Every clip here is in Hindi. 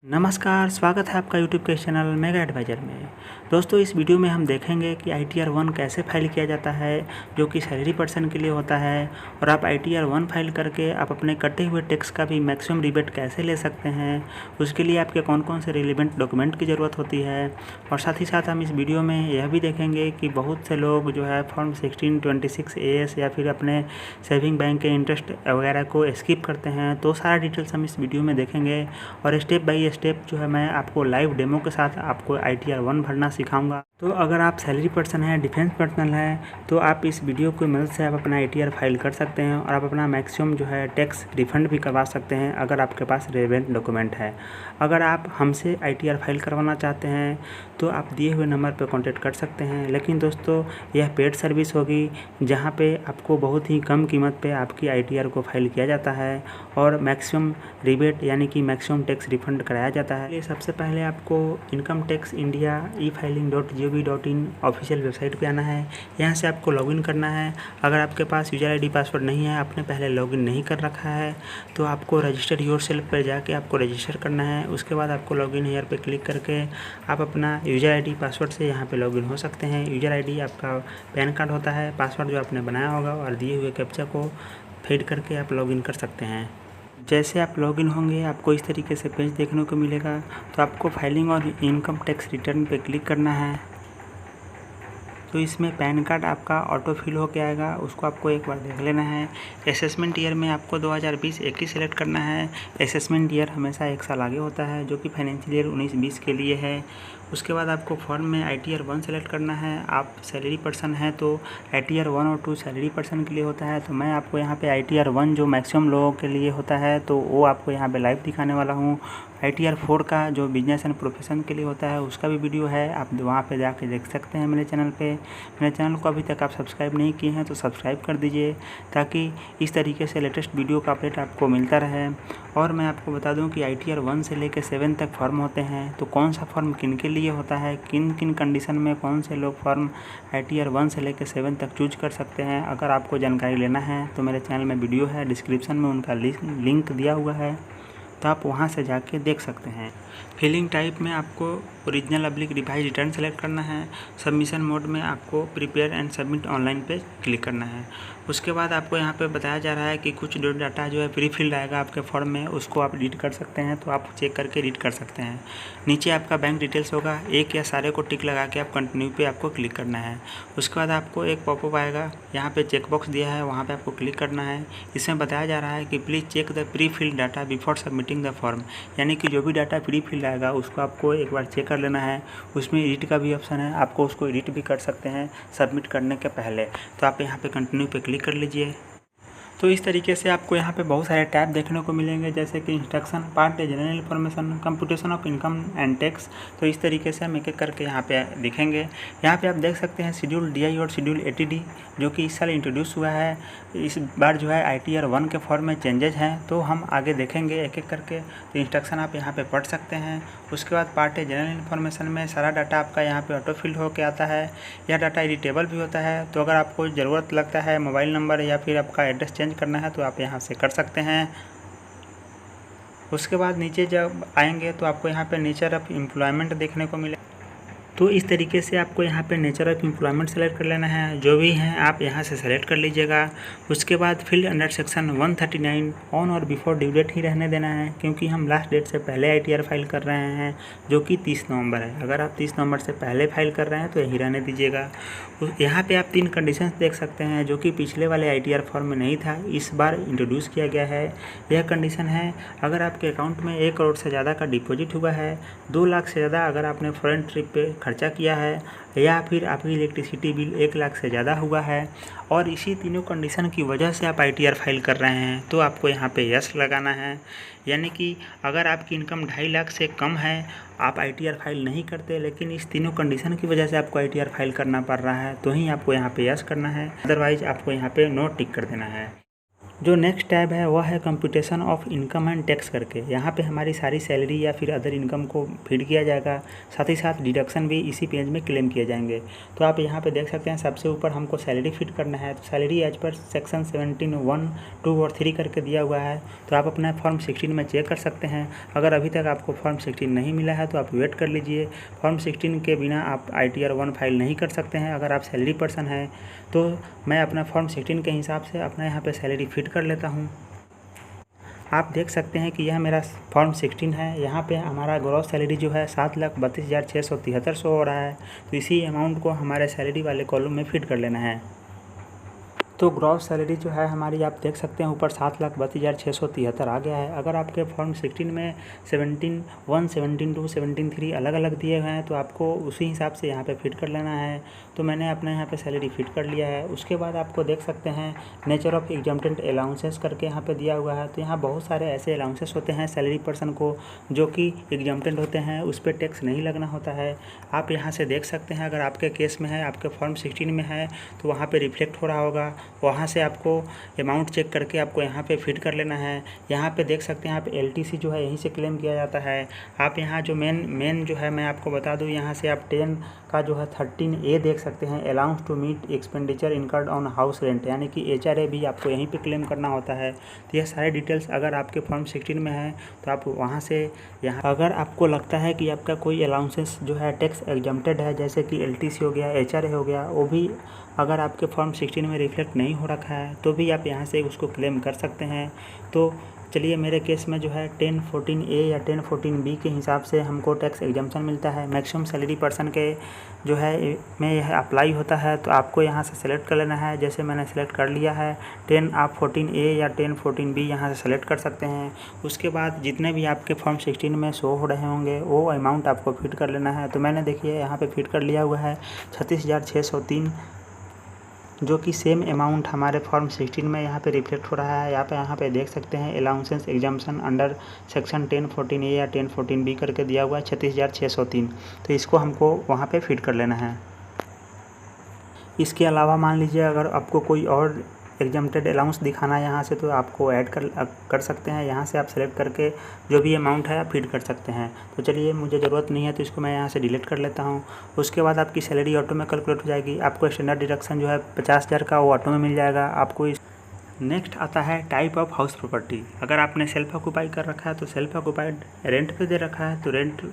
नमस्कार, स्वागत है आपका यूट्यूब के चैनल मेगा एडवाइज़र में। दोस्तों, इस वीडियो में हम देखेंगे कि ITR 1 कैसे फाइल किया जाता है, जो कि सैलरी पर्सन के लिए होता है। और आप ITR 1 फाइल करके आप अपने कटे हुए टैक्स का भी मैक्सिमम रिबेट कैसे ले सकते हैं, उसके लिए आपके कौन कौन से रिलेवेंट डॉक्यूमेंट की ज़रूरत होती है। और साथ ही साथ हम इस वीडियो में यह भी देखेंगे कि बहुत से लोग जो है फॉर्म 1626 AS या फिर अपने सेविंग बैंक के इंटरेस्ट वगैरह को स्किप करते हैं। तो सारा डिटेल्स हम इस वीडियो में देखेंगे और स्टेप बाय स्टेप जो है मैं आपको लाइव डेमो के साथ आपको ITR 1 भरना सिखाऊंगा। तो अगर आप सैलरी पर्सन हैं, डिफेंस पर्सनल हैं, तो आप इस वीडियो की मदद से आप अपना ITR फाइल कर सकते हैं और आप अपना मैक्सिमम जो है टैक्स रिफंड भी करवा सकते हैं अगर आपके पास रेलेवेंट डॉक्यूमेंट है। अगर आप हमसे ITR फाइल करवाना चाहते हैं तो आप दिए हुए नंबर पर कॉन्टैक्ट कर सकते हैं। लेकिन दोस्तों, यह पेड सर्विस होगी जहाँ पे आपको बहुत ही कम कीमत पे आपकी ITR को फाइल किया जाता है और मैक्सिमम रिबेट यानी कि मैक्सिमम टैक्स रिफंड कराया जाता है। सबसे पहले आपको income tax India e-filing.gov.in official website पे आना है। यहाँ से आपको लॉगिन करना है। अगर आपके पास यूज़र ID पासवर्ड नहीं है, आपने पहले लॉगिन नहीं कर रखा है, तो आपको रजिस्टर योरसेल्फ पर जाके आपको रजिस्टर करना है। उसके बाद आपको लॉगिन हियर पे क्लिक करके आप अपना यूज़र ID पासवर्ड से यहाँ पे लॉगिन हो सकते हैं। यूज़र ID आपका पैन कार्ड होता है, पासवर्ड जो आपने बनाया होगा और दिए हुए कैप्चा को फीड करके आप लॉगिन कर सकते हैं। जैसे आप लॉगिन होंगे आपको इस तरीके से पेज देखने को मिलेगा। तो आपको फाइलिंग और इनकम टैक्स रिटर्न पे क्लिक करना है। तो इसमें पैन कार्ड आपका ऑटो फिल होके आएगा, उसको आपको एक बार देख लेना है। असेसमेंट ईयर में आपको 2020-21 सेलेक्ट करना है। असेसमेंट ईयर हमेशा एक साल आगे होता है, जो कि फाइनेंशियल ईयर 19-20 के लिए है। उसके बाद आपको फॉर्म में ITR 1 सेलेक्ट करना है। आप सैलरी पर्सन हैं तो ITR 1 और 2 सैलरी पर्सन के लिए होता है। तो मैं आपको यहाँ पे ITR 1 जो मैक्सिमम लोगों के लिए होता है तो वो आपको यहाँ पे लाइव दिखाने वाला हूँ। ITR 4 का जो बिजनेस एंड प्रोफेशन के लिए होता है उसका भी वीडियो है, आप वहाँ पे जाके देख सकते हैं मेरे चैनल पे। मेरे चैनल को अभी तक आप सब्सक्राइब नहीं किए हैं तो सब्सक्राइब कर दीजिए, ताकि इस तरीके से लेटेस्ट वीडियो का अपडेट आपको मिलता रहे। और मैं आपको बता दूं कि ITR 1 से लेकर 7 तक फॉर्म होते हैं। तो कौन सा फॉर्म किन के लिए होता है, किन किन कंडीशन में कौन से लोग फॉर्म ITR 1 से लेकर 7 तक चूज कर सकते हैं, अगर आपको जानकारी लेना है तो मेरे चैनल में वीडियो है, डिस्क्रिप्शन में उनका लिंक दिया हुआ है, तो आप वहां से जाके देख सकते हैं। फिलिंग टाइप में आपको ओरिजिनल रिवाइज रिटर्न सेलेक्ट करना है। सबमिशन मोड में आपको प्रिपेयर एंड सबमिट ऑनलाइन पे क्लिक करना है। उसके बाद आपको यहाँ पे बताया जा रहा है कि कुछ डाटा जो है प्री फिल्ड आएगा आपके फॉर्म में, उसको आप एडिट कर सकते हैं, तो आप चेक करके एडिट कर सकते हैं। नीचे आपका बैंक डिटेल्स होगा, एक या सारे को टिक लगा के आप कंटिन्यू पे आपको क्लिक करना है। उसके बाद आपको एक पॉपअप आएगा, यहाँ पे चेकबॉक्स दिया है, वहाँ पे आपको क्लिक करना है। इसमें बताया जा रहा है कि please check the pre filled data before submitting the form, यानी कि जो भी डाटा प्री फिल्ड आएगा उसको आपको एक बार चेक कर लेना है। उसमें एडिट का भी ऑप्शन है, आपको उसको एडिट भी कर सकते हैं सबमिट करने के पहले। तो आप यहाँ पे कंटिन्यू पे क्लिक कर लीजिए। तो इस तरीके से आपको यहाँ पे बहुत सारे टैब देखने को मिलेंगे, जैसे कि instruction, part A, general information, computation of income and tax. तो इस तरीके से हम एक एक करके यहाँ पे दिखेंगे। यहाँ पे आप देख सकते हैं शेड्यूल DI और शेड्यूल ATD, जो कि इस साल इंट्रोड्यूस हुआ है। इस बार जो है ITR 1 के फॉर्म में चेंजेज हैं, तो हम आगे देखेंगे एक एक करके। तो इंस्ट्रक्शन आप यहाँ पे पढ़ सकते हैं। उसके बाद पार्ट ए, जनरल इन्फॉर्मेशन में सारा डाटा आपका यहाँ पे ऑटो फिल होकर आता है। यह डाटा एडिटेबल भी होता है, तो अगर आपको ज़रूरत लगता है मोबाइल नंबर या फिर आपका एड्रेस चेंज करना है तो आप यहाँ से कर सकते हैं। उसके बाद नीचे जब आएंगे तो आपको यहाँ पे नेचर ऑफ एम्प्लॉयमेंट देखने को मिले। तो इस तरीके से आपको यहाँ पे नेचर ऑफ एम्प्लॉयमेंट सेलेक्ट कर लेना है, जो भी हैं आप यहाँ से सेलेक्ट कर लीजिएगा। उसके बाद फील्ड अंडर सेक्शन 139 ऑन और बिफोर ड्यू डेट ही रहने देना है, क्योंकि हम लास्ट डेट से पहले ITR फाइल कर रहे हैं, जो कि 30 नवंबर है। अगर आप 30 नवंबर से पहले फाइल कर रहे हैं तो यही रहने दीजिएगा। यहाँ पे आप 3 कंडीशंस देख सकते हैं, जो कि पिछले वाले ITR फॉर्म में नहीं था, इस बार इंट्रोड्यूस किया गया है। यह कंडीशन है, अगर आपके अकाउंट में 1 करोड़ से ज़्यादा का डिपॉजिट हुआ है, 2 लाख से ज़्यादा अगर आपने फॉरेन ट्रिप पे खर्चा किया है, या फिर आपकी इलेक्ट्रिसिटी बिल 1 लाख से ज़्यादा हुआ है, और इसी तीनों कंडीशन की वजह से आप ITR फाइल कर रहे हैं, तो आपको यहाँ पे यस लगाना है। यानी कि अगर आपकी इनकम 2.5 लाख से कम है, आप ITR फाइल नहीं करते, लेकिन इस तीनों कंडीशन की वजह से आपको ITR फाइल करना पड़ रहा है, तो ही आपको यहाँ पे यस करना है। अदरवाइज आपको यहाँ पे नो टिक कर देना है। जो नेक्स्ट टैब है वह है computation of income and tax करके। यहाँ पे हमारी सारी सैलरी या फिर अदर इनकम को फीड किया जाएगा, साथ ही साथ डिडक्शन भी इसी पेज में क्लेम किए जाएंगे। तो आप यहाँ पे देख सकते हैं सबसे ऊपर हमको सैलरी फिट करना है। तो सैलरी एज पर सेक्शन 17(1), 2 और 3 करके दिया हुआ है। तो आप अपना फॉर्म 16 में चेक कर सकते हैं। अगर अभी तक आपको फॉर्म 16 नहीं मिला है तो आप वेट कर लीजिए। फॉर्म 16 के बिना आप ITR 1 फाइल नहीं कर सकते हैं अगर आप सैलरी पर्सन हैं। तो मैं अपना फॉर्म 16 के हिसाब से अपना यहाँ पे सैलरी फिट कर लेता हूँ। आप देख सकते हैं कि यह मेरा फॉर्म 16 है। यहाँ पे हमारा ग्रॉस सैलरी जो है 7,32,673 शो हो रहा है। तो इसी अमाउंट को हमारे सैलरी वाले कॉलम में फिट कर लेना है। तो ग्रॉस सैलरी जो है हमारी आप देख सकते हैं ऊपर 7,32,673 आ गया है। अगर आपके फॉर्म 16 में 17(1), 17(2), 17(3) अलग अलग दिए हुए हैं तो आपको उसी हिसाब से यहाँ पे फिट कर लेना है। तो मैंने अपने यहाँ पे सैलरी फिट कर लिया है। उसके बाद आपको देख सकते हैं नेचर ऑफ एग्जम्प्टेड अलाउंसेस करके यहाँ पे दिया हुआ है। तो यहाँ बहुत सारे ऐसे अलाउंसेस होते हैं सैलरी पर्सन को जो कि एग्जम्प्टेड होते हैं, उस पर टैक्स नहीं लगना होता है। आप यहाँ से देख सकते हैं अगर आपके केस में है, आपके फॉर्म 16 में है तो वहाँ पर रिफ्लेक्ट हो रहा होगा। वहाँ से आपको अमाउंट चेक करके आपको यहाँ पे फिट कर लेना है। यहाँ पे देख सकते हैं आप LTC जो है यहीं से क्लेम किया जाता है। आप यहाँ जो मेन जो है मैं आपको बता दूँ, यहाँ से आप 10 का जो है 13A देख सकते हैं, allowance to meet expenditure incurred on house rent, यानी कि HRA भी आपको यहीं पे क्लेम करना होता है। तो यह सारे डिटेल्स अगर आपके फॉर्म 16 में है तो आप वहाँ से यहाँ अगर आपको लगता है कि आपका कोई अलाउंसेस जो है टैक्स एग्जम्प्टेड है, जैसे कि LTC हो गया, HRA हो गया, वो भी अगर आपके फॉर्म 16 में रिफ्लेक्ट नहीं हो रखा है तो भी आप यहाँ से उसको क्लेम कर सकते हैं। तो चलिए मेरे केस में जो है 10(14)A या 10(14)B के हिसाब से हमको टैक्स एग्जम्पशन मिलता है। मैक्सिमम सैलरी पर्सन के जो है में यह अप्लाई होता है। तो आपको यहाँ से सेलेक्ट कर लेना है। जैसे मैंने सेलेक्ट कर लिया है 10, आप 14A या 10(14)B यहाँ से सेलेक्ट कर सकते हैं। उसके बाद जितने भी आपके फॉर्म 16 में शो हो रहे होंगे वो अमाउंट आपको फिट कर लेना है। तो मैंने देखिए यहाँ पर फिट कर लिया हुआ है 36,603, जो कि सेम अमाउंट हमारे फॉर्म 16 में यहाँ पे रिफ्लेक्ट हो रहा है। यहाँ पे देख सकते हैं allowances exemption under section 10(14)A या 10(14)B करके दिया हुआ है 36,603। तो इसको हमको वहाँ पे फिट कर लेना है। इसके अलावा मान लीजिए अगर आपको कोई और एग्जम्प्टेड अलाउंस दिखाना है यहाँ से तो आपको ऐड कर सकते हैं। यहाँ से आप सेलेक्ट करके जो भी अमाउंट है आप फीड कर सकते हैं। तो चलिए मुझे ज़रूरत नहीं है तो इसको मैं यहाँ से डिलीट कर लेता हूँ। उसके बाद आपकी सैलरी ऑटो में कैलकुलेट हो जाएगी। आपको स्टैंडर्ड डिडक्शन जो है 50,000 का वो ऑटो में मिल जाएगा आपको। नेक्स्ट आता है टाइप ऑफ हाउस प्रॉपर्टी। अगर आपने सेल्फ ऑक्यूपाई कर रखा है तो सेल्फ ऑक्यूपाइड, रेंट पे दे रखा है तो रेंट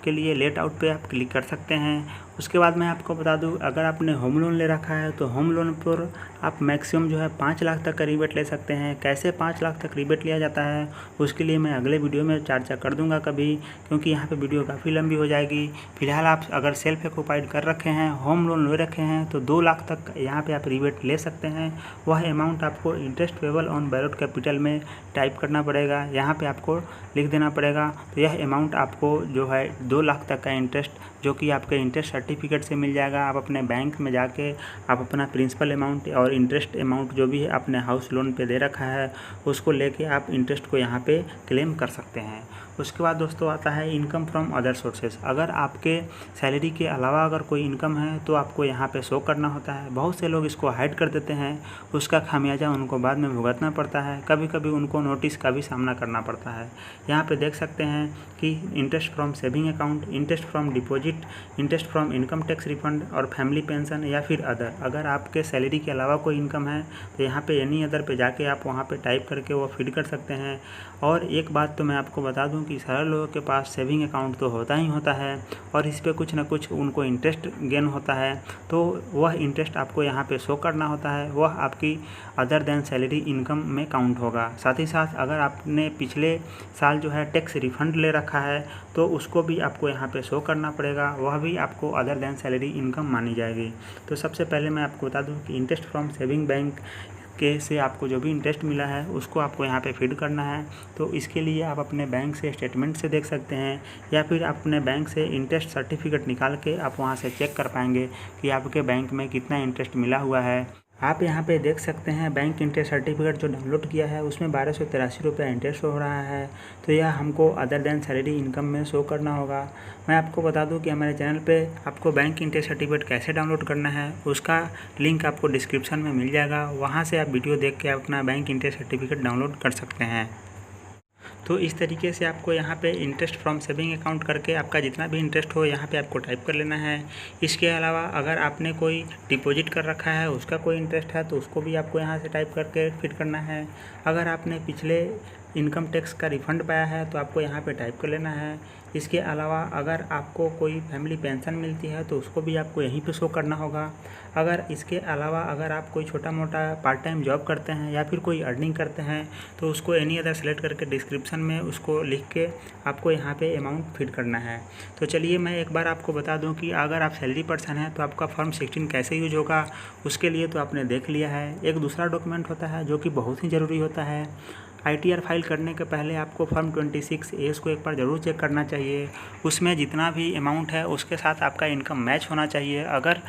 के लिए लेट आउट पे आप क्लिक कर सकते हैं। उसके बाद मैं आपको बता दूं अगर आपने होम लोन ले रखा है तो होम लोन पर आप मैक्सिमम जो है 5 लाख तक का रिबेट ले सकते हैं। कैसे 5 लाख तक रिबेट लिया जाता है उसके लिए मैं अगले वीडियो में चर्चा कर दूंगा कभी, क्योंकि यहाँ पे वीडियो काफ़ी लंबी हो जाएगी। फिलहाल आप अगर सेल्फ ऑक्यूपाइड कर रखे हैं, होम लोन ले रखे हैं तो 2 लाख तक यहाँ पर आप रिबेट ले सकते हैं। वह अमाउंट आपको इंटरेस्ट पेबल ऑन बैरोड कैपिटल में टाइप करना पड़ेगा, यहाँ पर आपको लिख देना पड़ेगा। तो यह अमाउंट आपको जो है 2 लाख तक का इंटरेस्ट जो कि आपके इंटरेस्ट सर्टिफिकेट से मिल जाएगा। आप अपने बैंक में जाके आप अपना प्रिंसिपल अमाउंट और इंटरेस्ट अमाउंट जो भी है अपने हाउस लोन पे दे रखा है उसको लेके आप इंटरेस्ट को यहाँ पे क्लेम कर सकते हैं। उसके बाद दोस्तों आता है इनकम फ्रॉम अदर सोर्सेज। अगर आपके सैलरी के अलावा अगर कोई इनकम है तो आपको यहाँ पे शो करना होता है। बहुत से लोग इसको हाइड कर देते हैं, उसका खामियाजा उनको बाद में भुगतना पड़ता है। कभी कभी उनको नोटिस का भी सामना करना पड़ता है। यहाँ पे देख सकते हैं कि interest from saving account, interest from deposit, interest from income tax refund और फैमिली पेंशन या फिर अदर। अगर आपके सैलरी के अलावा कोई इनकम है तो यहाँ पे एनी अदर पे जाके आप वहाँ पे टाइप करके वो फीड कर सकते हैं। और एक बात तो मैं आपको बता दूं कि सारे लोगों के पास सेविंग अकाउंट तो होता ही होता है और इस पर कुछ ना कुछ उनको इंटरेस्ट गेन होता है। तो वह इंटरेस्ट आपको यहाँ पे शो करना होता है, वह आपकी अदर देन सैलरी इनकम में काउंट होगा। साथ ही साथ अगर आपने पिछले साल जो है टैक्स रिफंड ले रखा है तो उसको भी आपको यहाँ पे शो करना पड़ेगा, वह भी आपको अदर देन सैलरी इनकम मानी जाएगी। तो सबसे पहले मैं आपको बता दूं कि इंटरेस्ट फ्रॉम सेविंग बैंक के से आपको जो भी इंटरेस्ट मिला है उसको आपको यहाँ पे फीड करना है। तो इसके लिए आप अपने बैंक से स्टेटमेंट से देख सकते हैं या फिर आप अपने बैंक से इंटरेस्ट सर्टिफिकेट निकाल के आप वहाँ से चेक कर पाएंगे कि आपके बैंक में कितना इंटरेस्ट मिला हुआ है। आप यहाँ पे देख सकते हैं बैंक इंटरेस्ट सर्टिफिकेट जो डाउनलोड किया है उसमें 1283 रुपये इंटरेस्ट हो रहा है। तो यह हमको अदर देन सैलरी इनकम में शो करना होगा। मैं आपको बता दूं कि हमारे चैनल पे आपको बैंक इंटरेस्ट सर्टिफिकेट कैसे डाउनलोड करना है उसका लिंक आपको डिस्क्रिप्शन में मिल जाएगा। वहाँ से आप वीडियो देख के अपना बैंक इंटरेस्ट सर्टिफिकेट डाउनलोड कर सकते हैं। तो इस तरीके से आपको यहाँ पे इंटरेस्ट फ्रॉम सेविंग अकाउंट करके आपका जितना भी इंटरेस्ट हो यहाँ पे आपको टाइप कर लेना है। इसके अलावा अगर आपने कोई डिपॉजिट कर रखा है उसका कोई इंटरेस्ट है तो उसको भी आपको यहाँ से टाइप करके फिट करना है। अगर आपने पिछले इनकम टैक्स का रिफ़ंड पाया है तो आपको यहाँ पे टाइप कर लेना है। इसके अलावा अगर आपको कोई फैमिली पेंशन मिलती है तो उसको भी आपको यहीं पे शो करना होगा। अगर इसके अलावा अगर आप कोई छोटा मोटा पार्ट टाइम जॉब करते हैं या फिर कोई अर्निंग करते हैं तो उसको एनी अदर सेलेक्ट करके डिस्क्रिप्शन में उसको लिख के आपको यहाँ पे अमाउंट फिट करना है। तो चलिए मैं एक बार आपको बता दूँ कि अगर आप सैलरी पर्सन हैं तो आपका फॉर्म 16 कैसे यूज होगा। उसके लिए तो आपने देख लिया है। एक दूसरा डॉक्यूमेंट होता है जो कि बहुत ही ज़रूरी होता है। ITR फाइल करने के पहले आपको फॉर्म 26A को एक बार ज़रूर चेक करना चाहिए। उसमें जितना भी अमाउंट है उसके साथ आपका इनकम मैच होना चाहिए। अगर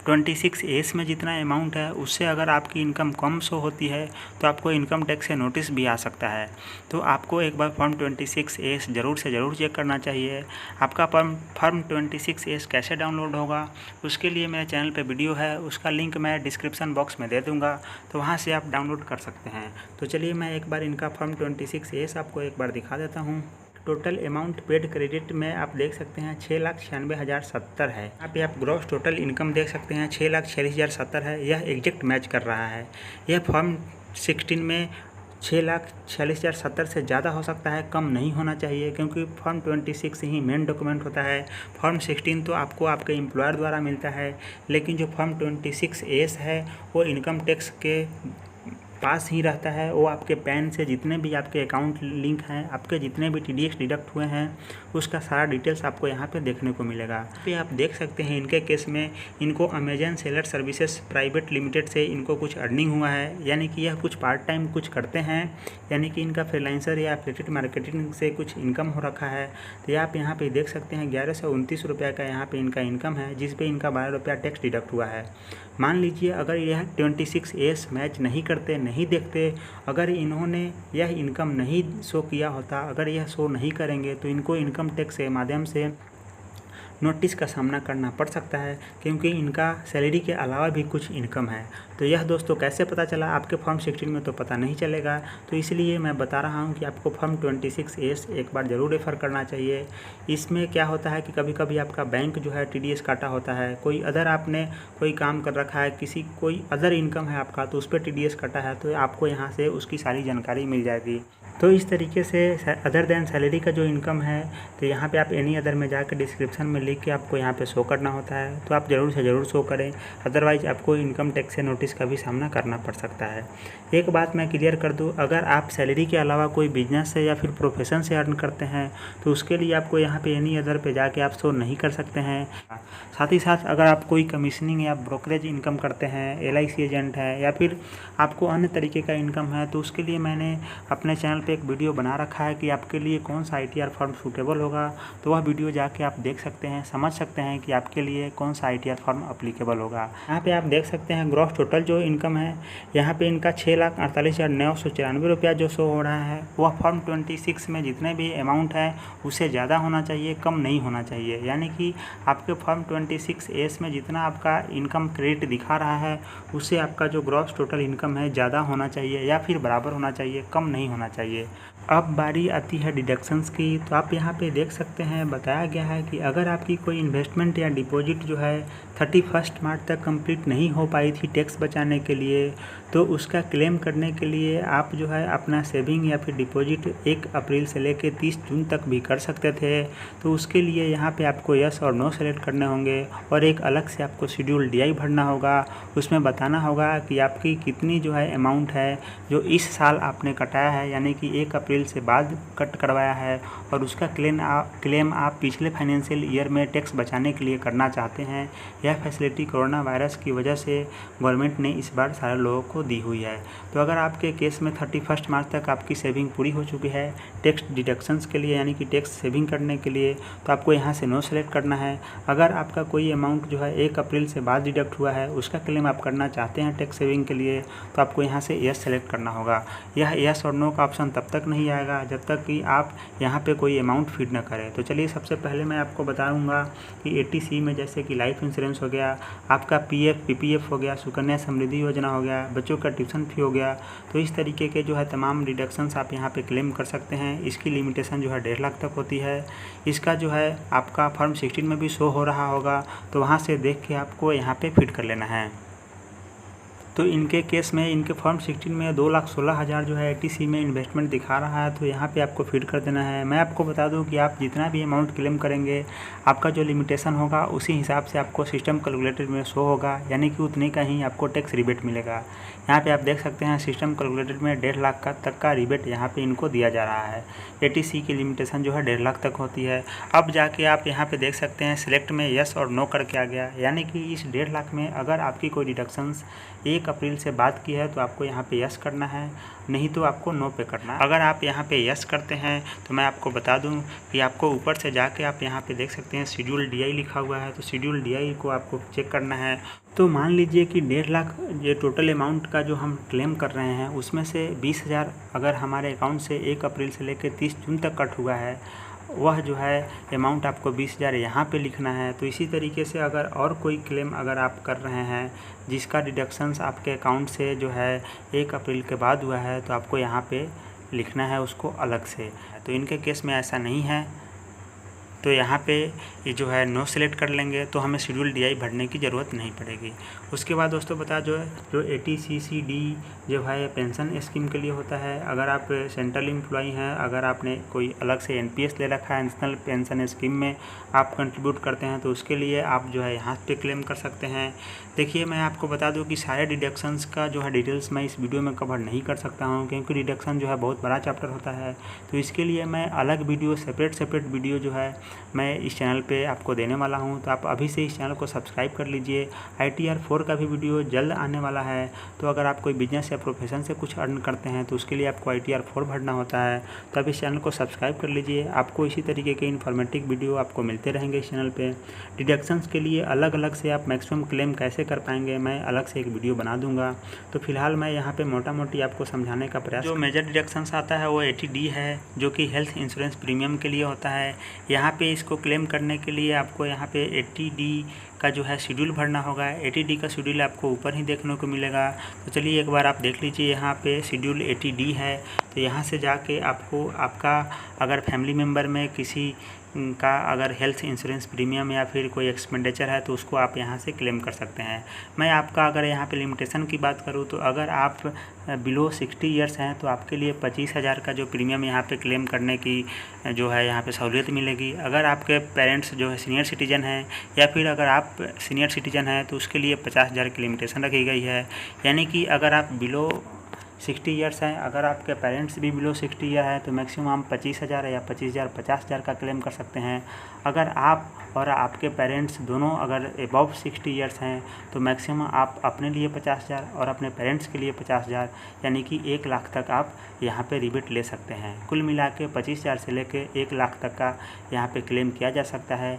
26A में जितना अमाउंट है उससे अगर आपकी इनकम कम शो होती है तो आपको इनकम टैक्स से नोटिस भी आ सकता है। तो आपको एक बार फॉर्म 26A ज़रूर से ज़रूर चेक करना चाहिए। आपका फॉर्म 26A कैसे डाउनलोड होगा उसके लिए मेरे चैनल पे वीडियो है, उसका लिंक मैं डिस्क्रिप्शन बॉक्स में दे दूँगा, तो वहाँ से आप डाउनलोड कर सकते हैं। तो चलिए मैं एक बार इनका फॉर्म 26A आपको एक बार दिखा देता हूँ। टोटल अमाउंट पेड क्रेडिट में आप देख सकते हैं 6,96,070 है। यहाँ पे आप ग्रॉस टोटल इनकम देख सकते हैं 6,46,070 है। यह एग्जैक्ट मैच कर रहा है। यह फॉर्म 16 में 6,46,070 से ज़्यादा हो सकता है, कम नहीं होना चाहिए, क्योंकि फॉर्म 26 ही मेन डॉक्यूमेंट होता है। फॉर्म 16 तो आपको आपके एम्प्लॉयर द्वारा मिलता है, लेकिन जो फॉर्म 26A है वो इनकम टैक्स के पास ही रहता है। वो आपके पैन से जितने भी आपके अकाउंट लिंक हैं, आपके जितने भी TDS डिडक्ट हुए हैं उसका सारा डिटेल्स आपको यहाँ पे देखने को मिलेगा। पे आप देख सकते हैं इनके केस में इनको Amazon seller services private limited से इनको कुछ अर्निंग हुआ है, यानी कि यह कुछ पार्ट टाइम कुछ करते हैं, यानी कि इनका फ्रीलांसर या एफिलिएट मार्केटिंग से कुछ इनकम हो रखा है। तो आप यहाँ पे देख सकते हैं 1129 रुपये का यहाँ पे इनका इनकम है, जिस पे इनका 12 रुपया टैक्स डिडक्ट हुआ है। मान लीजिए अगर यह 26A मैच नहीं करते, नहीं देखते, अगर इन्होंने यह इनकम नहीं शो किया होता, अगर यह शो नहीं करेंगे तो इनको इनकम टैक्स के माध्यम से नोटिस का सामना करना पड़ सकता है, क्योंकि इनका सैलरी के अलावा भी कुछ इनकम है। तो यह दोस्तों कैसे पता चला, आपके फॉर्म 16 में तो पता नहीं चलेगा। तो इसलिए मैं बता रहा हूं कि आपको फॉर्म 26A एक बार ज़रूर रेफ़र करना चाहिए। इसमें क्या होता है कि कभी कभी आपका बैंक जो है TDS काटा होता है, कोई अदर आपने कोई काम कर रखा है, कोई अदर इनकम है आपका तो उस पर TDS कटा है, तो आपको यहाँ से उसकी सारी जानकारी मिल जाएगी। तो इस तरीके से अदर देन सैलरी का जो इनकम है तो यहाँ पे आप एनी अदर में जाकर डिस्क्रिप्शन में लिख के आपको यहाँ पे शो करना होता है। तो आप ज़रूर से ज़रूर शो करें, अदरवाइज़ आपको इनकम टैक्स से नोटिस का भी सामना करना पड़ सकता है। एक बात मैं क्लियर कर दूँ, अगर आप सैलरी के अलावा कोई बिजनेस से या फिर प्रोफेशन से अर्न करते हैं तो उसके लिए आपको यहाँ पे एनी अदर पे जाके आप शो नहीं कर सकते हैं। साथ ही साथ अगर आप कोई कमीशनिंग या ब्रोकरेज इनकम करते हैं, LIC एजेंट है या फिर आपको अन्य तरीके का इनकम है, तो उसके लिए मैंने अपने चैनल पे एक वीडियो बना रखा है कि आपके लिए कौन सा ITR फॉर्म सूटेबल होगा। तो वह वीडियो जाके आप देख सकते हैं, समझ सकते हैं कि आपके लिए कौन सा ITR फॉर्म अप्लीकेबल होगा। यहाँ पे आप देख सकते हैं ग्रॉस टोटल जो इनकम है, यहाँ पे इनका 6,48,994 रुपया जो शो हो रहा है, वह फॉर्म 26 में जितने भी अमाउंट है उससे ज़्यादा होना चाहिए, कम नहीं होना चाहिए। यानी कि आपके फॉर्म 26A में जितना आपका इनकम क्रेडिट दिखा रहा है उससे आपका जो ग्रॉस टोटल इनकम है ज़्यादा होना चाहिए या फिर बराबर होना चाहिए, कम नहीं होना चाहिए। अब बारी आती है डिडक्शंस की। तो आप यहाँ पे देख सकते हैं बताया गया है कि अगर आपकी कोई इन्वेस्टमेंट या डिपॉजिट जो है 31 मार्च तक कंप्लीट नहीं हो पाई थी टैक्स बचाने के लिए, तो उसका क्लेम करने के लिए आप जो है अपना सेविंग या फिर डिपॉजिट 1 अप्रैल से लेकर 30 जून तक भी कर सकते थे। तो उसके लिए यहाँ पे आपको यस और नो सेलेक्ट करने होंगे और एक अलग से आपको शेड्यूल DI भरना होगा। उसमें बताना होगा कि आपकी कितनी जो है अमाउंट है जो इस साल आपने कटाया है, यानी कि 1 अप्रैल अप्रैल से बाद कट करवाया है और उसका क्लेम आप पिछले फाइनेंशियल ईयर में टैक्स बचाने के लिए करना चाहते हैं, यह फैसिलिटी कोरोना वायरस की वजह से गवर्नमेंट ने इस बार सारे लोगों को दी हुई है। तो अगर आपके केस में 31 मार्च तक आपकी सेविंग पूरी हो चुकी है टैक्स डिडक्शंस के लिए, यानी कि टैक्स सेविंग करने के लिए, तो आपको यहाँ से नो सेलेक्ट करना है। अगर आपका कोई अमाउंट जो है 1 अप्रैल से बाद डिडक्ट हुआ है, उसका क्लेम आप करना चाहते हैं टैक्स सेविंग के लिए, तो आपको यहाँ से यस सेलेक्ट करना होगा। यह यस और नो का ऑप्शन तब तक नहीं आएगा जब तक कि आप यहाँ पे कोई अमाउंट फीड न करें। तो चलिए सबसे पहले मैं आपको बताऊँगा कि 80C में जैसे कि लाइफ इंश्योरेंस हो गया, आपका PF PPF हो गया, सुकन्या समृद्धि योजना हो गया, बच्चों का ट्यूशन फी हो गया, तो इस तरीके के जो है तमाम डिडक्शंस आप यहाँ पे क्लेम कर सकते हैं। इसकी लिमिटेशन जो है 1.5 लाख तक होती है। इसका जो है आपका फॉर्म 16 में भी शो हो रहा होगा, तो वहाँ से देख के आपको यहाँ पे फिट कर लेना है। तो इनके केस में इनके फॉर्म 16 में 2,16,000 जो है 80C में इन्वेस्टमेंट दिखा रहा है, तो यहाँ पे आपको फीड कर देना है। मैं आपको बता दूँ कि आप जितना भी अमाउंट क्लेम करेंगे, आपका जो लिमिटेशन होगा उसी हिसाब से आपको सिस्टम कैलकुलेटर में शो होगा, यानी कि उतने का ही आपको टैक्स रिबेट मिलेगा। यहाँ पे आप देख सकते हैं सिस्टम कैलकुलेटर में 1.5 लाख तक का रिबेट यहाँ पे इनको दिया जा रहा है। 80C की लिमिटेशन जो है 1.5 लाख तक होती है। अब जाके आप यहाँ पे देख सकते हैं सिलेक्ट में यस और नो करके आ गया, यानी कि इस 1.5 लाख में अगर आपकी कोई डिडक्शंस 1 अप्रैल से बाद की है तो आपको यहाँ पे यस करना है, नहीं तो आपको नो पे करना है। अगर आप यहाँ पे यस करते हैं तो मैं आपको बता दूँ कि आपको ऊपर से जाके आप यहाँ पे देख सकते हैं शेड्यूल DI लिखा हुआ है, तो शेड्यूल DI को आपको चेक करना है। तो मान लीजिए कि 1.5 लाख ये टोटल अमाउंट का जो हम क्लेम कर रहे हैं, उसमें से 20,000 अगर हमारे अकाउंट से 1 अप्रैल से लेकर 30 जून तक कट हुआ है, वह जो है अमाउंट आपको 20,000 यहाँ पे लिखना है। तो इसी तरीके से अगर और कोई क्लेम अगर आप कर रहे हैं जिसका डिडक्शंस आपके अकाउंट से जो है 1 अप्रैल के बाद हुआ है, तो आपको यहाँ पे लिखना है उसको अलग से। तो इनके केस में ऐसा नहीं है, तो यहाँ पे ये जो है नो सेलेक्ट कर लेंगे तो हमें शेड्यूल DI भरने की ज़रूरत नहीं पड़ेगी। उसके बाद दोस्तों बता जो 80CCD जो है पेंशन स्कीम के लिए होता है। अगर आप सेंट्रल एम्प्लॉई हैं, अगर आपने कोई अलग से NPS ले रखा है, नेशनल पेंशन स्कीम में आप कंट्रीब्यूट करते हैं, तो उसके लिए आप जो है यहाँ पे क्लेम कर सकते हैं। देखिए मैं आपको बता दूं कि सारे डिडक्शंस का जो है डिटेल्स मैं इस वीडियो में कवर नहीं कर सकता हूं, क्योंकि डिडक्शन जो है बहुत बड़ा चैप्टर होता है। तो इसके लिए मैं अलग वीडियो सेपरेट वीडियो जो है मैं इस चैनल पे आपको देने वाला हूं। तो आप अभी से इस चैनल को सब्सक्राइब कर लीजिए। ITR 4 का भी वीडियो जल्द आने वाला है। तो अगर आप कोई बिजनेस या प्रोफेशन से कुछ अर्न करते हैं तो उसके लिए आपको ITR 4 भरना होता है। तो आप इस चैनल को सब्सक्राइब कर लीजिए, आपको इसी तरीके के इन्फॉर्मेटिव वीडियो आपको मिलते रहेंगे इस चैनल पर। डिडक्शंस के लिए अलग अलग से आप मैक्सिमम क्लेम कैसे कर पाएंगे मैं अलग से एक वीडियो बना दूंगा। तो फिलहाल मैं यहाँ पे मोटा मोटी आपको समझाने का प्रयास। जो मेजर डिडक्शंस आता है वो 80D है, जो कि हेल्थ इंश्योरेंस प्रीमियम के लिए होता है। यहाँ पे इसको क्लेम करने के लिए आपको यहाँ पे 80D का जो है शेड्यूल भरना होगा। 80D का शेड्यूल आपको ऊपर ही देखने को मिलेगा। तो चलिए एक बार आप देख लीजिए, यहाँ पे शेड्यूल 80D है। तो यहाँ से जाके आपको आपका अगर फैमिली मेम्बर में किसी का अगर हेल्थ इंश्योरेंस प्रीमियम या फिर कोई एक्सपेंडिचर है तो उसको आप यहाँ से क्लेम कर सकते हैं। मैं आपका अगर यहाँ पे लिमिटेशन की बात करूँ तो अगर आप बिलो 60 ईयर्स हैं तो आपके लिए 25,000 का जो प्रीमियम यहाँ पे क्लेम करने की जो है यहाँ पे सहूलियत मिलेगी। अगर आपके पेरेंट्स जो है सीनियर सिटीजन हैं या फिर अगर आप सीनियर सिटीजन हैं तो उसके लिए 50,000 की लिमिटेशन रखी गई है। यानी कि अगर आप बिलो 60 ईयर्स हैं, अगर आपके पेरेंट्स भी बिलो 60 ईयर है तो मैक्सिमम 25,000 या 25,000 50,000 का क्लेम कर सकते हैं। अगर आप और आपके पेरेंट्स दोनों अगर अबव 60 ईयर्स हैं तो मैक्सिमम आप अपने लिए 50,000 और अपने पेरेंट्स के लिए 50,000 यानी कि 1 लाख तक आप यहाँ पे रिबेट ले सकते हैं। कुल मिला के 25,000 से लेके 1 लाख तक का यहाँ पे क्लेम किया जा सकता है।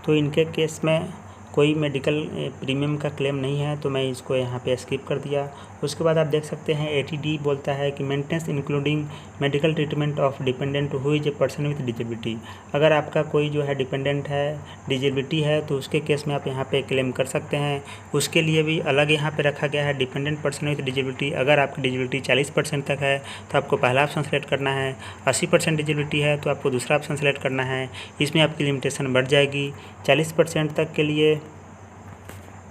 तो इनके केस में कोई मेडिकल प्रीमियम का क्लेम नहीं है तो मैं इसको यहाँ पे स्किप कर दिया। उसके बाद आप देख सकते हैं 80D बोलता है कि maintenance including medical treatment of dependent who is a person with disability. अगर आपका कोई जो है डिपेंडेंट है, डिजेबिलिटी है, तो उसके केस में आप यहाँ पे क्लेम कर सकते हैं। उसके लिए भी अलग यहाँ पे रखा गया है डिपेंडेंट पर्सन विद डिजेबिलिटी। अगर आपकी डिजेबिलिटी 40% तक है तो आपको पहला ऑप्शन सेलेक्ट करना है, 80% डिजेबिलिटी है तो आपको दूसरा ऑप्शन सेलेक्ट करना है। इसमें आपकी लिमिटेशन बढ़ जाएगी। 40% तक के लिए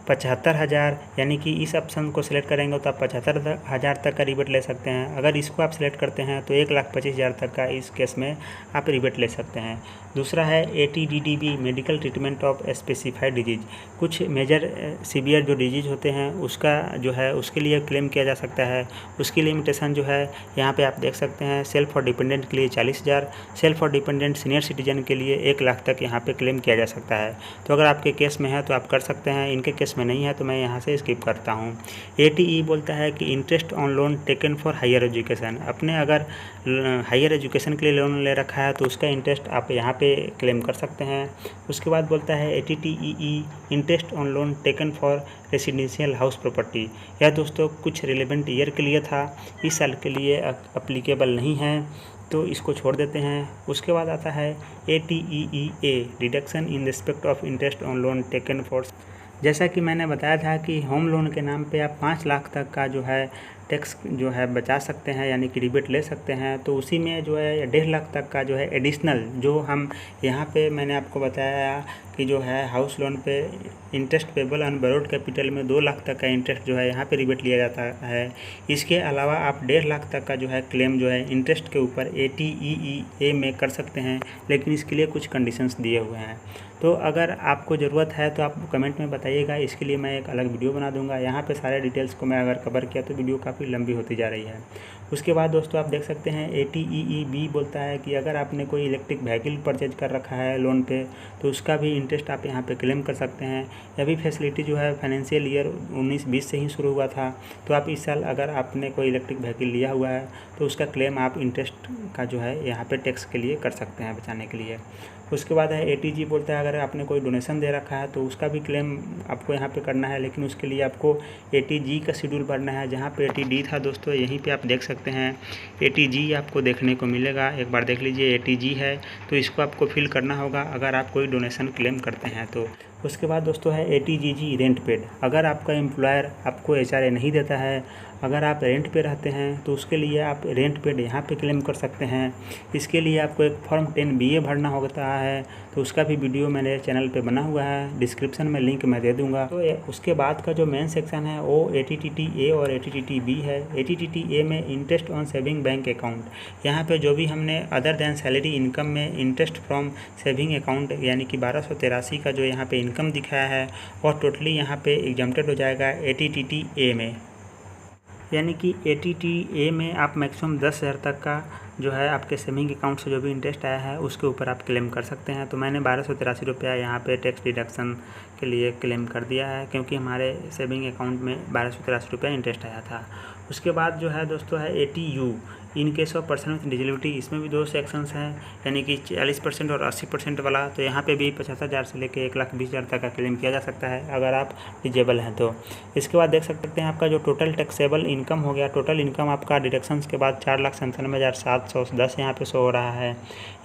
75,000, यानी कि इस ऑप्शन को सिलेक्ट करेंगे तो आप 75,000 तक का रिबेट ले सकते हैं। अगर इसको आप सिलेक्ट करते हैं तो 1,25,000 तक का इस केस में आप रिबेट ले सकते हैं। दूसरा है ATDDB, medical treatment of specified disease. कुछ मेजर सीवियर जो डिजीज होते हैं उसका जो है उसके लिए क्लेम किया जा सकता है। उसकी लिमिटेशन जो है यहाँ पे आप देख सकते हैं। सेल्फ और डिपेंडेंट के लिए 40,000, सेल्फ और डिपेंडेंट सीनियर सिटीजन के लिए 1 लाख तक यहाँ पे क्लेम किया जा सकता है। तो अगर आपके केस में है तो आप कर सकते हैं, इनके केस में नहीं है तो मैं यहाँ से स्किप करता हूँ। ATE बोलता है कि interest on loan taken for higher education. अपने अगर हायर एजुकेशन के लिए लोन ले रखा है तो उसका इंटरेस्ट आप यहाँ पे क्लेम कर सकते हैं। उसके बाद बोलता है ATTEE, interest on loan taken for residential house property. यह दोस्तों कुछ रिलेवेंट ईयर के लिए था, इस साल के लिए अप्लीकेबल नहीं है, तो इसको छोड़ देते हैं। उसके बाद आता है ATEEA, reduction in respect of interest on loan taken for. जैसा कि मैंने बताया था कि होम लोन के नाम पे आप 5 लाख तक का जो है टैक्स जो है बचा सकते हैं, यानी कि रिबेट ले सकते हैं। तो उसी में जो है 1.5 लाख तक का जो है एडिशनल जो हम यहाँ पे मैंने आपको बताया कि जो है हाउस लोन पे interest payable on borrowed capital में 2 लाख तक का इंटरेस्ट जो है यहाँ पे रिबेट लिया जाता है। इसके अलावा आप 1.5 लाख तक का जो है क्लेम जो है इंटरेस्ट के ऊपर ATEEA में कर सकते हैं, लेकिन इसके लिए कुछ कंडीशंस दिए हुए हैं। तो अगर आपको ज़रूरत है तो आप कमेंट में बताइएगा, इसके लिए मैं एक अलग वीडियो बना दूंगा। यहाँ पे सारे डिटेल्स को मैं अगर कवर किया तो वीडियो काफ़ी लंबी होती जा रही है। उसके बाद दोस्तों आप देख सकते हैं ATEEB बोलता है कि अगर आपने कोई इलेक्ट्रिक व्हीकल परचेज कर रखा है लोन पे तो उसका भी इंटरेस्ट आप यहाँ पे क्लेम कर सकते हैं। यह भी फैसिलिटी जो है फाइनेंशियल ईयर 19-20 से ही शुरू हुआ था। तो आप इस साल अगर आपने कोई इलेक्ट्रिक व्हीकल लिया हुआ है तो उसका क्लेम आप इंटरेस्ट का जो है यहाँ पे टैक्स के लिए कर सकते हैं बचाने के लिए। उसके बाद है ATG बोलता है अगर आपने कोई डोनेशन दे रखा है तो उसका भी क्लेम आपको यहाँ पे करना है, लेकिन उसके लिए आपको ATG का शेड्यूल भरना है। जहाँ पे ATD था दोस्तों यहीं पे आप देख सकते हैं ATG आपको देखने को मिलेगा। एक बार देख लीजिए ATG है, तो इसको आपको फिल करना होगा अगर आप कोई डोनेशन क्लेम करते हैं तो। उसके बाद दोस्तों है ATGG, रेंट पेड। अगर आपका एम्प्लॉयर आपको HRA नहीं देता है, अगर आप रेंट पे रहते हैं तो उसके लिए आप रेंट पेड यहाँ पे क्लेम कर सकते हैं। इसके लिए आपको एक फॉर्म 10BA भरना होता है, तो उसका भी वीडियो मेरे चैनल पे बना हुआ है, डिस्क्रिप्शन में लिंक मैं दे दूंगा। तो उसके बाद का जो मेन सेक्शन है वो ATTTA और ATTB है। ATTTA में interest on saving bank account. यहाँ पे जो भी हमने अदर दैन सैलरी इनकम में इंटरेस्ट फ्रॉम सेविंग अकाउंट यानी कि 1283 का जो यहाँ पे इनकम दिखाया है और टोटली यहाँ पे एग्जम्प्टेड हो जाएगा ATTTA में। यानी कि ATTA में आप मैक्सिमम 10,000 तक का जो है आपके सेविंग अकाउंट से जो भी इंटरेस्ट आया है उसके ऊपर आप क्लेम कर सकते हैं। तो मैंने 1283 रुपया यहाँ पे टैक्स डिडक्शन के लिए क्लेम कर दिया है, क्योंकि हमारे सेविंग अकाउंट में 1283 रुपया इंटरेस्ट आया था। उसके बाद जो है दोस्तों है ATU, in case of person with disability. इसमें भी 2 सेक्शंस हैं, यानी कि 40% और 80% वाला। तो यहाँ पे भी 75,000 से लेकर 1,20,000 तक का क्लेम किया जा सकता है अगर आप डिजेबल हैं तो। इसके बाद देख सकते हैं आपका जो टोटल टैक्सेबल इनकम हो गया, टोटल इनकम आपका डिडक्शंस के बाद 4,97,710 यहाँ पे शो हो रहा है।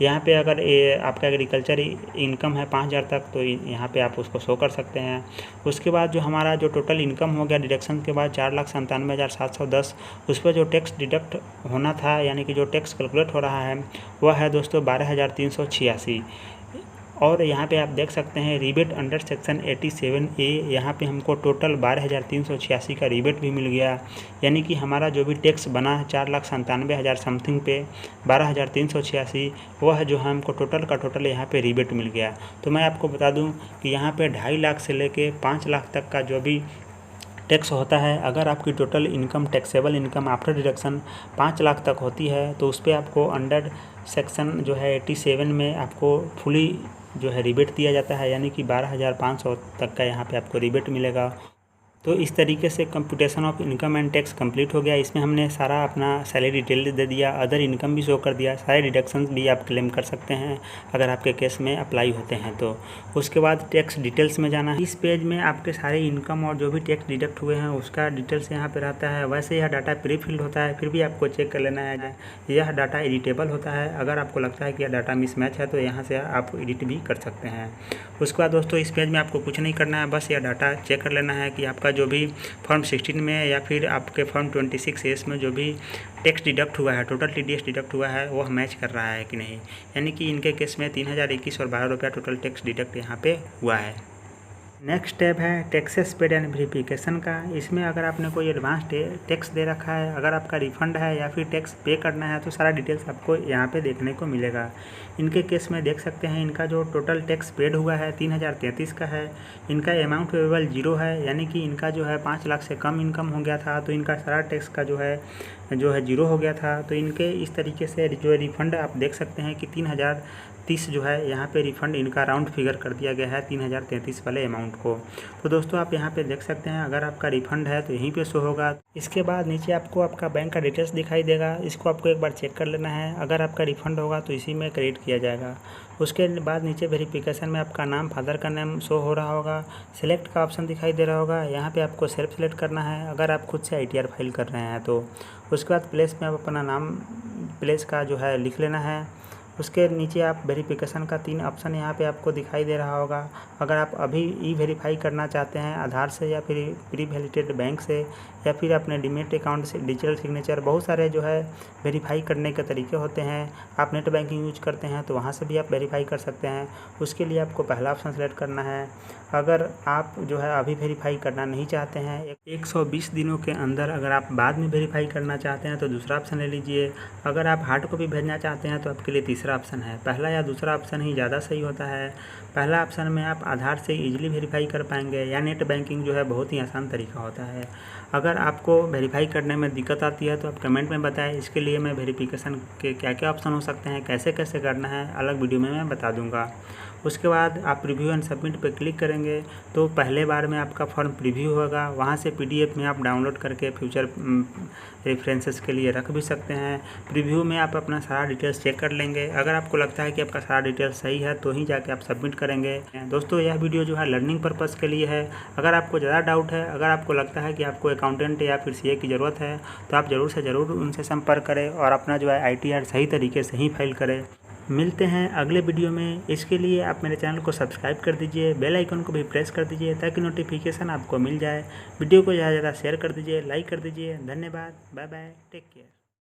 यहाँ पे अगर आपका एग्रीकल्चर इनकम है 5,000 तक तो यहाँ पे आप उसको शो कर सकते हैं। उसके बाद जो हमारा जो टोटल इनकम हो गया डिडक्शन के बाद 4,97,710, उस पर जो टैक्स डिडक्ट होना था यानी कि जो टैक्स कैलकुलेट हो रहा है वह है दोस्तों 12,386। और यहाँ पे आप देख सकते हैं रिबेट अंडर सेक्शन 87A, यहाँ पे हमको टोटल 12,386 का रिबेट भी मिल गया। यानी कि हमारा जो भी टैक्स बना है 4,97,000 समथिंग पे 12,386, वह जो है हमको टोटल का टोटल यहाँ पे रिबेट मिल गया। तो मैं आपको बता दूँ कि यहाँ पे 2.5 लाख से लेके 5 लाख तक का जो भी टैक्स होता है, अगर आपकी total income taxable income after deduction 5 lakh तक होती है तो उस पर आपको अंडर सेक्शन जो है 87 में आपको फुली जो है रिबेट दिया जाता है, यानी कि 12,500 तक का यहाँ पे आपको रिबेट मिलेगा। तो इस तरीके से computation of income and tax complete हो गया। इसमें हमने सारा अपना सैलरी डिटेल दे दिया, अदर इनकम भी शो कर दिया, सारे डिडक्शंस भी आप क्लेम कर सकते हैं अगर आपके केस में अप्लाई होते हैं तो। उसके बाद टैक्स डिटेल्स में जाना है। इस पेज में आपके सारे इनकम और जो भी टैक्स डिडक्ट हुए हैं उसका डिटेल्स यहाँ पे रहता है। वैसे यह डाटा प्री फिल्ड होता है, फिर भी आपको चेक कर लेना है। यह डाटा एडिटेबल होता है, अगर आपको लगता है कि यह डाटा मिसमैच है तो यहाँ से आप एडिट भी कर सकते हैं। उसके बाद दोस्तों इस पेज में आपको कुछ नहीं करना है, बस यह डाटा चेक कर लेना है कि आपका जो भी फॉर्म 16 में या फिर आपके फॉर्म 26A में जो भी टैक्स डिडक्ट हुआ है, टोटल TDS डिडक्ट हुआ है, वह मैच कर रहा है कि नहीं। यानी कि इनके केस में 3,021 और 12 रुपया टोटल टैक्स डिडक्ट यहाँ पे हुआ है। नेक्स्ट स्टेप है टैक्सेस पेड एंड वेरिफिकेशन का। इसमें अगर आपने कोई एडवांस टैक्स दे रखा है, अगर आपका रिफंड है या फिर टैक्स पे करना है तो सारा डिटेल्स आपको यहाँ पे देखने को मिलेगा। इनके केस में देख सकते हैं इनका जो टोटल टैक्स पेड हुआ है 3033 का है। इनका अमाउंट पेबल 0 है, यानी कि इनका जो है 5 लाख से कम इनकम हो गया था तो इनका सारा टैक्स का जो है 0 हो गया था। तो इनके इस तरीके से जो रिफ़ंड आप देख सकते हैं कि 3030 जो है यहाँ पे रिफ़ंड इनका राउंड फिगर कर दिया गया है 3033 वाले अमाउंट को। तो दोस्तों आप यहाँ पे देख सकते हैं अगर आपका रिफ़ंड है तो यहीं पे शो होगा। इसके बाद नीचे आपको आपका बैंक का डिटेल्स दिखाई देगा, इसको आपको एक बार चेक कर लेना है। अगर आपका रिफ़ंड होगा तो इसी में क्रेडिट किया जाएगा। उसके बाद नीचे वेरिफिकेशन में आपका नाम, फादर का नाम शो हो रहा होगा। सिलेक्ट का ऑप्शन दिखाई दे रहा होगा, यहाँ पे आपको सेल्फ सेलेक्ट करना है अगर आप खुद से ITR फाइल कर रहे हैं तो। उसके बाद प्लेस में आप अपना नाम प्लेस का जो है लिख लेना है। उसके नीचे आप वेरिफिकेशन का 3 ऑप्शन यहाँ पे आपको दिखाई दे रहा होगा। अगर आप अभी वेरीफाई करना चाहते हैं आधार से या फिर प्री वैलिडेटेड बैंक से या फिर अपने डीमैट अकाउंट से डिजिटल सिग्नेचर, बहुत सारे जो है वेरीफाई करने के तरीके होते हैं। आप नेट बैंकिंग यूज करते हैं तो वहाँ से भी आप वेरीफाई कर सकते हैं। उसके लिए आपको पहला ऑप्शन सेलेक्ट करना है। अगर आप जो है अभी वेरीफाई करना नहीं चाहते हैं, 120 दिनों के अंदर अगर आप बाद में वेरीफाई करना चाहते हैं तो दूसरा ऑप्शन ले लीजिए। अगर आप हार्ड कॉपी भेजना चाहते हैं तो आपके लिए तीसरा ऑप्शन है। पहला या दूसरा ऑप्शन ही ज़्यादा सही होता है। पहला ऑप्शन में आप आधार से ईजिली वेरीफाई कर पाएंगे या नेट बैंकिंग जो है बहुत ही आसान तरीका होता है। अगर आपको वेरीफाई करने में दिक्कत आती है तो आप कमेंट में बताएं, इसके लिए मैं वेरिफिकेशन के क्या क्या ऑप्शन हो सकते हैं, कैसे कैसे करना है, अलग वीडियो में मैं बता दूंगा। उसके बाद आप प्रीव्यू एंड सबमिट पर क्लिक करेंगे तो पहले बार में आपका फॉर्म प्रीव्यू होगा। वहाँ से PDF में आप डाउनलोड करके फ्यूचर रेफरेंसेस के लिए रख भी सकते हैं। प्रीव्यू में आप अपना सारा डिटेल्स चेक कर लेंगे। अगर आपको लगता है कि आपका सारा डिटेल्स सही है तो ही जाके आप सबमिट करेंगे। दोस्तों यह वीडियो जो है लर्निंग पर्पज़ के लिए है। अगर आपको ज़्यादा डाउट है, अगर आपको लगता है कि आपको अकाउंटेंट या फिर CA की ज़रूरत है तो आप ज़रूर से ज़रूर उनसे संपर्क करें और अपना जो है ITR सही तरीके से ही फाइल करें। मिलते हैं अगले वीडियो में। इसके लिए आप मेरे चैनल को सब्सक्राइब कर दीजिए, बेल आइकन को भी प्रेस कर दीजिए ताकि नोटिफिकेशन आपको मिल जाए। वीडियो को ज़्यादा से ज़्यादा शेयर कर दीजिए, लाइक कर दीजिए। धन्यवाद, बाय बाय, टेक केयर।